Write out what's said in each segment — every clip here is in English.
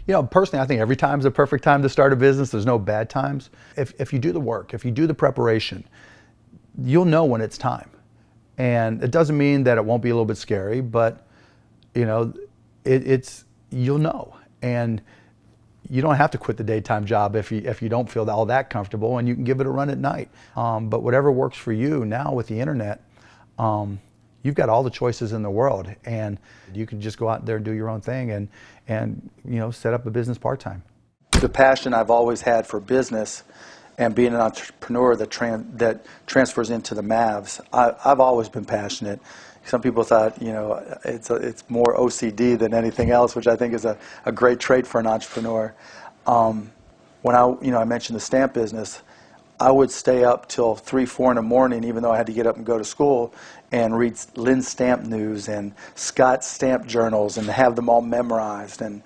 Personally, I think every time is a perfect time to start a business. There's no bad times. If you do the work, if you do the preparation, you'll know when it's time. And it doesn't mean that it won't be a little bit scary, but you'll know. And you don't have to quit the daytime job if you don't feel all that comfortable, and you can give it a run at night. But whatever works for you now with the internet, you've got all the choices in the world, and you can just go out there and do your own thing and set up a business part-time. The passion I've always had for business and being an entrepreneur that transfers into the Mavs, I've always been passionate. Some people thought, it's more OCD than anything else, which I think is a great trait for an entrepreneur. When I mentioned the stamp business, I would stay up till 3, 4 in the morning, even though I had to get up and go to school, and read Lynn's Stamp News and Scott's Stamp Journals and have them all memorized and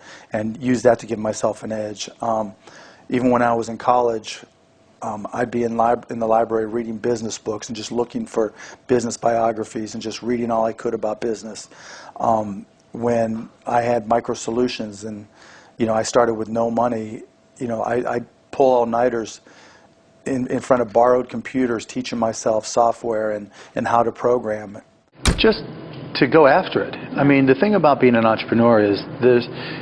use that to give myself an edge. Even when I was in college, I'd be in the library reading business books and just looking for business biographies and just reading all I could about business. When I had Micro Solutions and I started with no money, I'd pull all-nighters in front of borrowed computers, teaching myself software and how to program. Just to go after it. I mean, the thing about being an entrepreneur is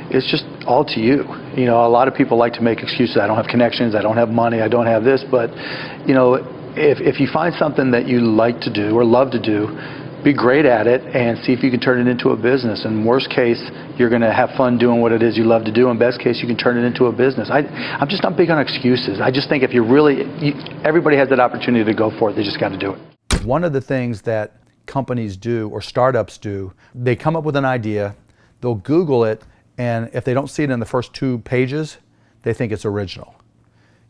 it's just all to you. A lot of people like to make excuses. I don't have connections, I don't have money, I don't have this, but if you find something that you like to do or love to do, be great at it and see if you can turn it into a business. In worst case, you're going to have fun doing what it is you love to do. In best case, you can turn it into a business. I'm just not big on excuses. I just think if everybody has that opportunity to go for it, they just got to do it. One of the things that companies do or startups do, they come up with an idea, they'll Google it, and if they don't see it in the first 2 pages, they think it's original.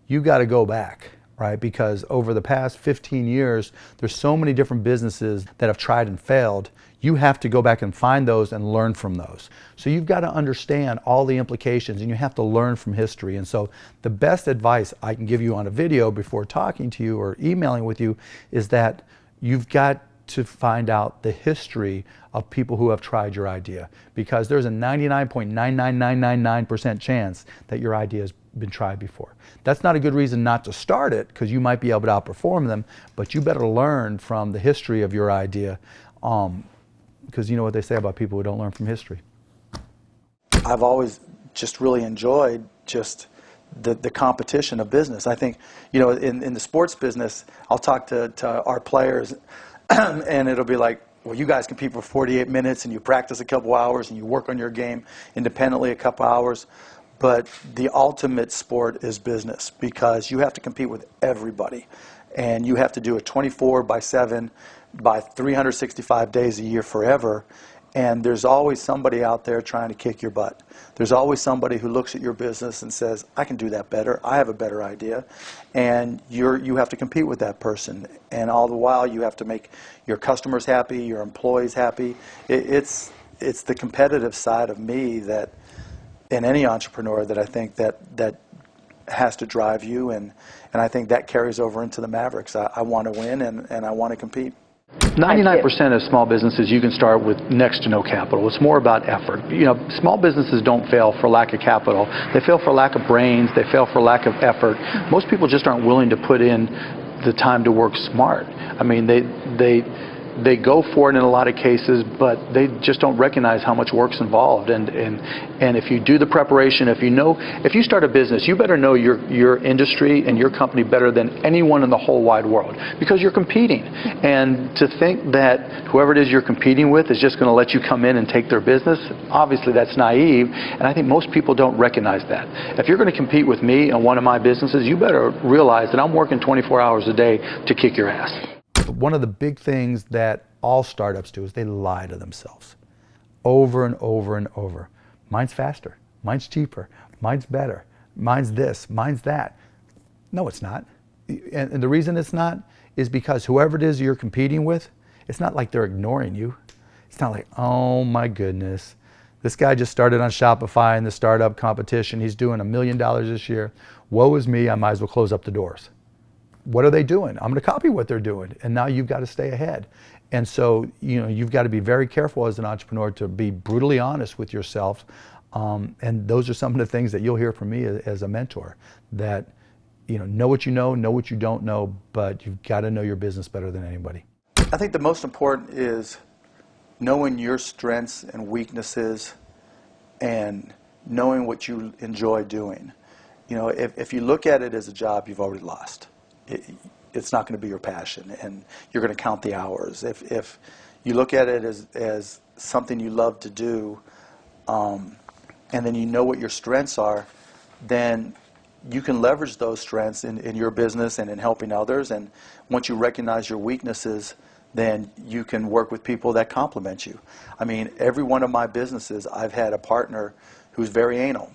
You got to go back. Right? Because over the past 15 years, there's so many different businesses that have tried and failed. You have to go back and find those and learn from those. So you've got to understand all the implications, and you have to learn from history. And so the best advice I can give you on a video before talking to you or emailing with you is that you've got to find out the history of people who have tried your idea, because there's a 99.99999% chance that your idea has been tried before. That's not a good reason not to start it, because you might be able to outperform them, but you better learn from the history of your idea, because you know what they say about people who don't learn from history. I've always just really enjoyed just the competition of business. I think, in the sports business, I'll talk to our players and it'll be like, well, you guys compete for 48 minutes and you practice a couple hours and you work on your game independently a couple hours. But the ultimate sport is business, because you have to compete with everybody. And you have to do it 24/7 by 365 days a year forever. And there's always somebody out there trying to kick your butt. There's always somebody who looks at your business and says, I can do that better, I have a better idea. And you have to compete with that person. And all the while you have to make your customers happy, your employees happy. It's the competitive side of me that, in any entrepreneur, that I think that has to drive you. And I think that carries over into the Mavericks. I want to win and I want to compete. 99% of small businesses you can start with next to no capital. It's more about effort. Small businesses don't fail for lack of capital. They fail for lack of brains. They fail for lack of effort. Most people just aren't willing to put in the time to work smart. I mean, they go for it in a lot of cases, but they just don't recognize how much work's involved. And if you do the preparation, if you start a business, you better know your industry and your company better than anyone in the whole wide world, because you're competing. And to think that whoever it is you're competing with is just going to let you come in and take their business, obviously that's naive. And I think most people don't recognize that. If you're going to compete with me in one of my businesses, you better realize that I'm working 24 hours a day to kick your ass. One of the big things that all startups do is they lie to themselves over and over and over. Mine's faster, mine's cheaper, mine's better, mine's this, mine's that. No, it's not. And the reason it's not is because whoever it is you're competing with, it's not like they're ignoring you. It's not like, oh my goodness, this guy just started on Shopify in the startup competition. He's doing $1 million this year. Woe is me, I might as well close up the doors. What are they doing? I'm going to copy what they're doing. And now you've got to stay ahead. And so, you've got to be very careful as an entrepreneur to be brutally honest with yourself And those are some of the things that you'll hear from me as a mentor, that know what you know what you don't know, but you've got to know your business better than anybody. I think the most important is knowing your strengths and weaknesses and knowing what you enjoy doing. If you look at it as a job, you've already lost. It's not going to be your passion, and you're going to count the hours. If you look at it as something you love to do, and then you know what your strengths are, then you can leverage those strengths in your business and in helping others. And once you recognize your weaknesses, then you can work with people that complement you. I mean, every one of my businesses, I've had a partner who's very anal.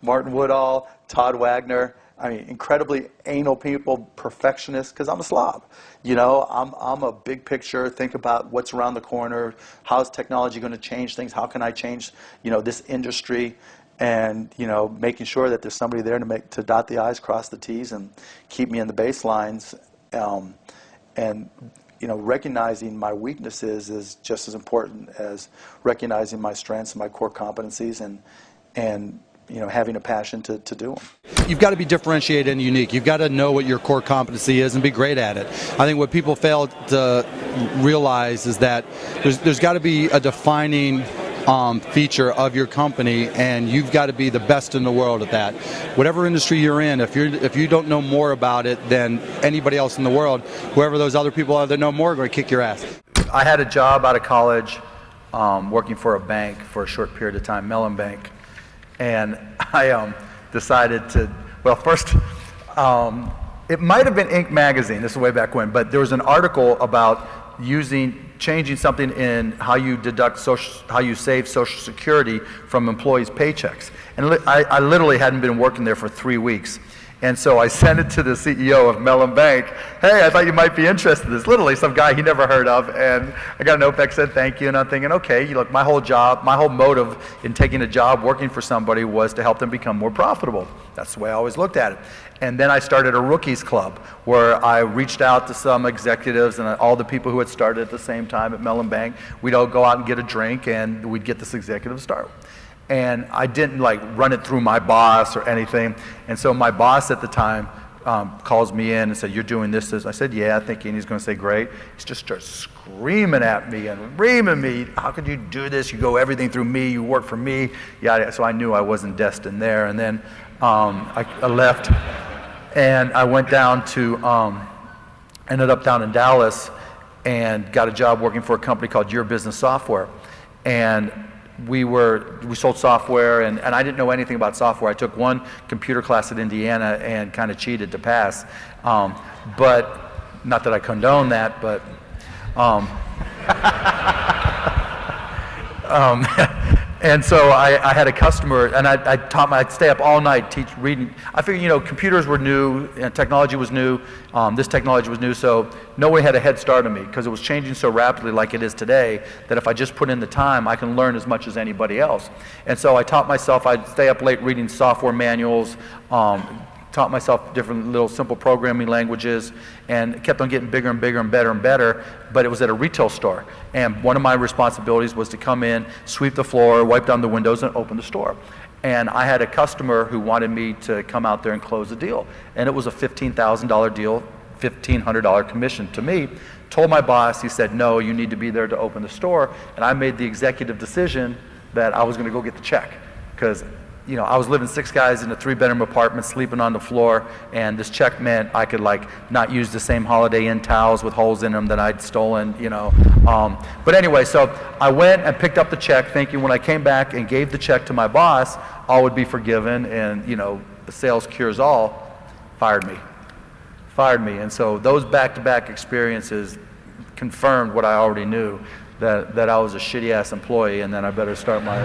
Martin Woodall, Todd Wagner, I mean, incredibly anal people, perfectionists, because I'm a slob. I'm a big picture, think about what's around the corner, how's technology going to change things, how can I change, this industry, and, making sure that there's somebody there to dot the I's, cross the T's, and keep me in the baselines. And recognizing my weaknesses is just as important as recognizing my strengths and my core competencies, and having a passion to do them. You've got to be differentiated and unique. You've got to know what your core competency is and be great at it. I think what people fail to realize is that there's got to be a defining feature of your company, and you've got to be the best in the world at that. Whatever industry you're in, if you don't know more about it than anybody else in the world, whoever those other people are that know more are going to kick your ass. I had a job out of college working for a bank for a short period of time, Mellon Bank, and I decided to, well, first, it might have been Inc. magazine, this is way back when, but there was an article about changing something in how you how you save Social Security from employees' paychecks. And I literally hadn't been working there for 3 weeks. And so I sent it to the CEO of Mellon Bank. Hey, I thought you might be interested in this. Literally, some guy he never heard of. And I got a note back, said thank you. And I'm thinking, okay, look, my whole motive in taking a job working for somebody was to help them become more profitable. That's the way I always looked at it. And then I started a rookies club where I reached out to some executives and all the people who had started at the same time at Mellon Bank. We'd all go out and get a drink, and we'd get this executive start. And I didn't run it through my boss or anything. And so my boss at the time calls me in and said, "You're doing this." I said, "Yeah," thinking he's going to say great. He just starts screaming at me and reaming me. "How could you do this? You go everything through me. You work for me." Yeah. So I knew I wasn't destined there. And then I left, and I went down to, ended up down in Dallas, and got a job working for a company called Your Business Software. And we sold software, and I didn't know anything about software. I took one computer class at Indiana and kind of cheated to pass. But not that I condone that, but and so I had a customer, and I'd stay up all night reading. I figured, computers were new, and technology was new. This technology was new, so no one had a head start on me, because it was changing so rapidly like it is today, that if I just put in the time, I can learn as much as anybody else. And so I taught myself, I'd stay up late reading software manuals, taught myself different little simple programming languages, and kept on getting bigger and bigger and better and better. But it was at a retail store, and one of my responsibilities was to come in, sweep the floor, wipe down the windows, and open the store. And I had a customer who wanted me to come out there and close a deal, and it was a $15,000 deal, $1,500 commission to me. Told my boss, he said, "No, you need to be there to open the store." And I made the executive decision that I was going to go get the check, because I was living 6 guys in a 3-bedroom apartment, sleeping on the floor, and this check meant I could not use the same Holiday Inn towels with holes in them that I'd stolen, But anyway, so I went and picked up the check, thinking when I came back and gave the check to my boss, all would be forgiven, and the sales cures all. Fired me. And so those back-to-back experiences confirmed what I already knew, that I was a shitty-ass employee, and then I better start my